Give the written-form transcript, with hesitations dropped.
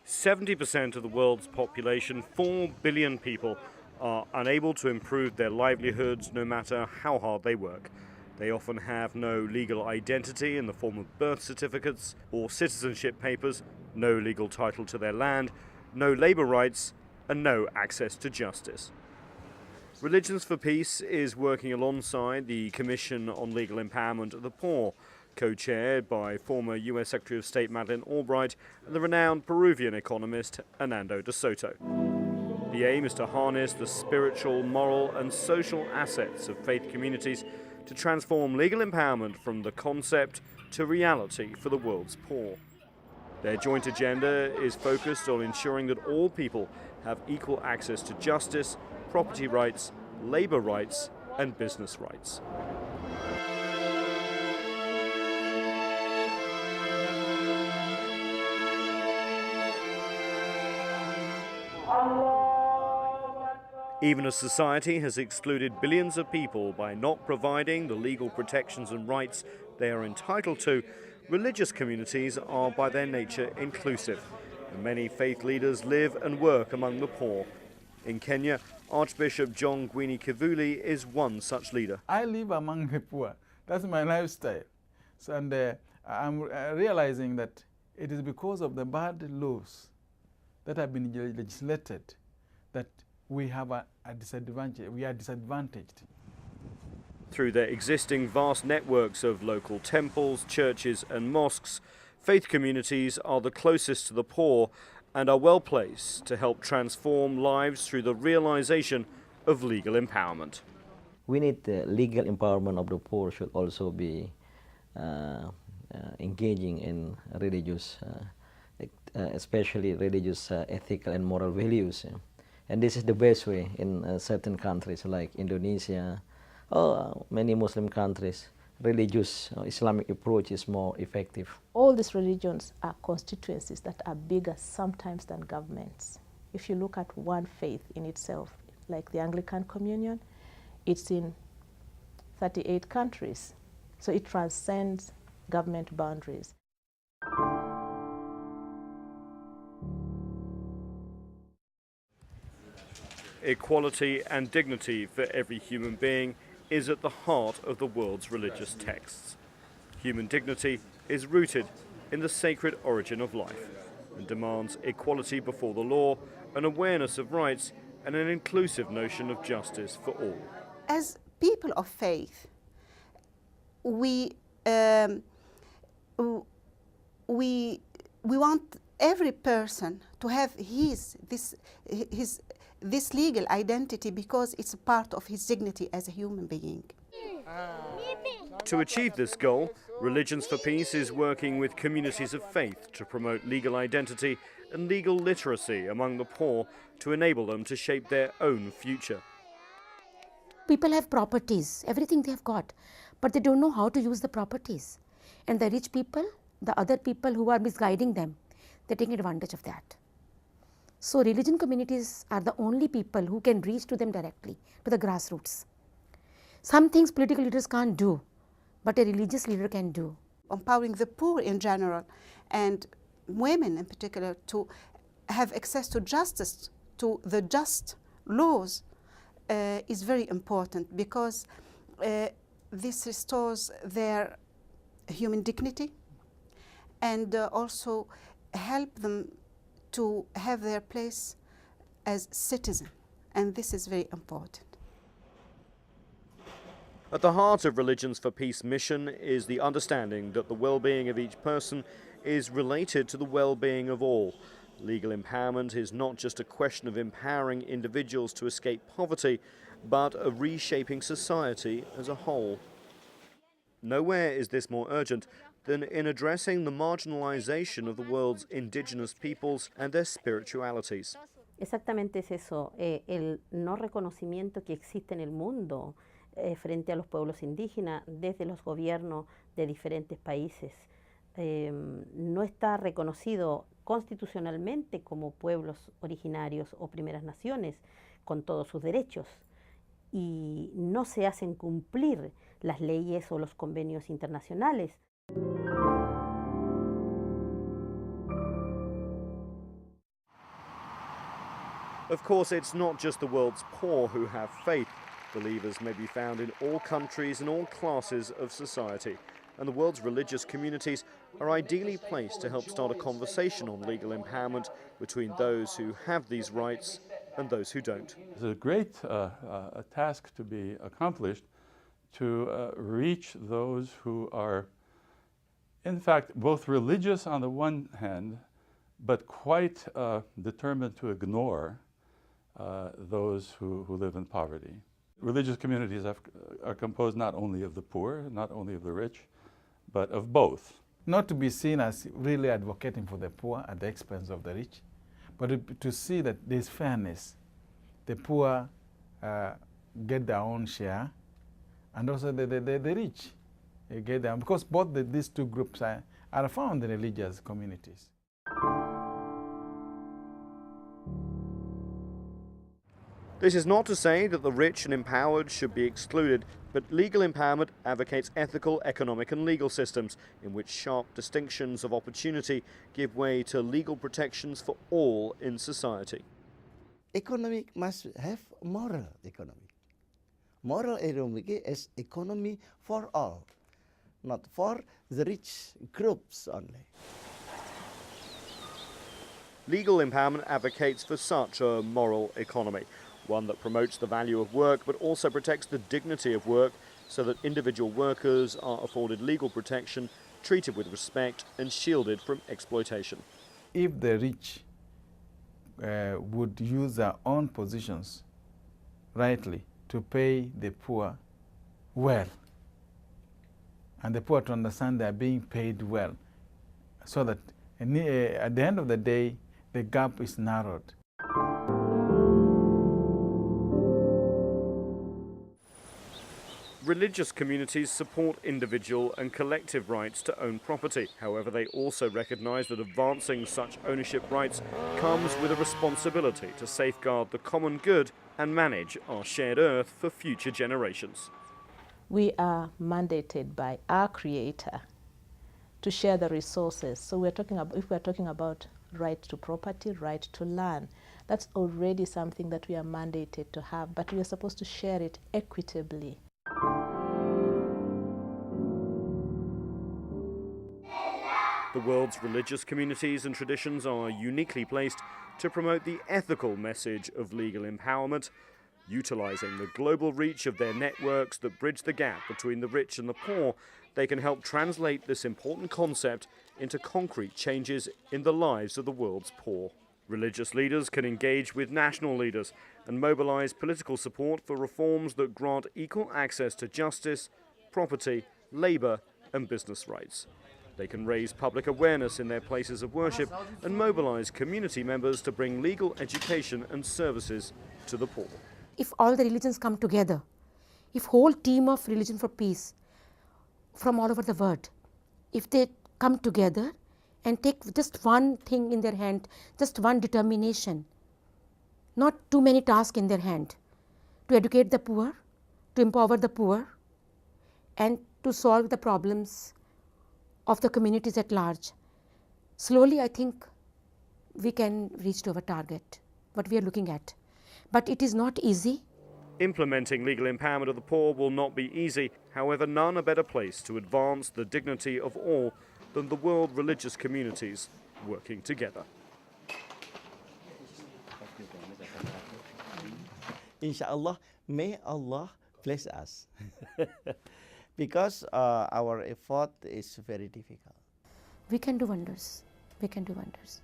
70% of the world's population, 4 billion people, are unable to improve their livelihoods no matter how hard they work. They often have no legal identity in the form of birth certificates or citizenship papers, no legal title to their land, no labour rights, and no access to justice. Religions for Peace is working alongside the Commission on Legal Empowerment of the Poor, co-chaired by former US Secretary of State Madeleine Albright and the renowned Peruvian economist Hernando de Soto. The aim is to harness the spiritual, moral and social assets of faith communities to transform legal empowerment from the concept to reality for the world's poor. Their joint agenda is focused on ensuring that all people have equal access to justice, property rights, labour rights and business rights. Even as society has excluded billions of people by not providing the legal protections and rights they are entitled to, religious communities are by their nature inclusive, and many faith leaders live and work among the poor. In Kenya, Archbishop John Gwini Kivuli is one such leader. I live among the poor. That's my lifestyle. And I'm realizing that it is because of the bad laws that have been legislated that we have a disadvantage. We are disadvantaged. Through their existing vast networks of local temples, churches and mosques, faith communities are the closest to the poor and are well placed to help transform lives through the realization of legal empowerment. We need the legal empowerment of the poor should also be engaging in religious, especially religious ethical and moral values. And this is the best way in certain countries like Indonesia or many Muslim countries. Religious Islamic approach is more effective. All these religions are constituencies that are bigger sometimes than governments. If you look at one faith in itself, like the Anglican Communion, it's in 38 countries. So it transcends government boundaries. Equality and dignity for every human being is at the heart of the world's religious texts. Human dignity is rooted in the sacred origin of life and demands equality before the law, an awareness of rights, and an inclusive notion of justice for all. As people of faith, we want every person to have this legal identity because it's a part of his dignity as a human being. To achieve this goal, Religions for Peace is working with communities of faith to promote legal identity and legal literacy among the poor to enable them to shape their own future. People have properties, everything they have got, but they don't know how to use the properties. And the rich people, the other people who are misguiding them, they're taking advantage of that. So religion communities are the only people who can reach to them directly, to the grassroots. Some things political leaders can't do, but a religious leader can do. Empowering the poor in general and women in particular to have access to justice, to the just laws, is very important because this restores their human dignity and also help them to have their place as citizen, and this is very important. At the heart of Religions for Peace mission is the understanding that the well-being of each person is related to the well-being of all. Legal empowerment is not just a question of empowering individuals to escape poverty, but of reshaping society as a whole. Nowhere is this more urgent than in addressing the marginalization of the world's indigenous peoples and their spiritualities. Exactamente es eso, el no reconocimiento que existe en el mundo frente a los pueblos indígenas desde los gobiernos de diferentes países. No está reconocido constitucionalmente como pueblos originarios o primeras naciones con todos sus derechos y no se hacen cumplir las leyes o los convenios internacionales. Of course, it's not just the world's poor who have faith. Believers may be found in all countries and all classes of society, and the world's religious communities are ideally placed to help start a conversation on legal empowerment between those who have these rights and those who don't. It's a great task to be accomplished to reach those who are, in fact, both religious on the one hand, but quite determined to ignore those who live in poverty. Religious communities are composed not only of the poor, not only of the rich, but of both. Not to be seen as really advocating for the poor at the expense of the rich, but to see that there's fairness. The poor get their own share, and also the rich get them, because both these two groups are found in religious communities. This is not to say that the rich and empowered should be excluded, but legal empowerment advocates ethical, economic and legal systems in which sharp distinctions of opportunity give way to legal protections for all in society. Economic must have moral economy. Moral economy is economy for all, not for the rich groups only. Legal empowerment advocates for such a moral economy, one that promotes the value of work but also protects the dignity of work so that individual workers are afforded legal protection, treated with respect and shielded from exploitation. If the rich would use their own positions rightly to pay the poor well, and the poor to understand they are being paid well, so that at the end of the day the gap is narrowed. Religious communities support individual and collective rights to own property. However, they also recognise that advancing such ownership rights comes with a responsibility to safeguard the common good and manage our shared earth for future generations. We are mandated by our Creator to share the resources. So if we're talking about right to property, right to land, that's already something that we are mandated to have, but we are supposed to share it equitably. The world's religious communities and traditions are uniquely placed to promote the ethical message of legal empowerment, utilising the global reach of their networks that bridge the gap between the rich and the poor. They can help translate this important concept into concrete changes in the lives of the world's poor. Religious leaders can engage with national leaders and mobilise political support for reforms that grant equal access to justice, property, labour and business rights. They can raise public awareness in their places of worship and mobilise community members to bring legal education and services to the poor. If all the religions come together, if whole team of Religion for Peace from all over the world, if they come together and take just one thing in their hand, just one determination, not too many tasks in their hand, to educate the poor, to empower the poor, and to solve the problems of the communities at large. Slowly, I think we can reach to our target, what we are looking at. But it is not easy. Implementing legal empowerment of the poor will not be easy. However, none are better placed to advance the dignity of all than the world religious communities working together. Inshallah, may Allah bless us. Because our effort is very difficult. We can do wonders. We can do wonders.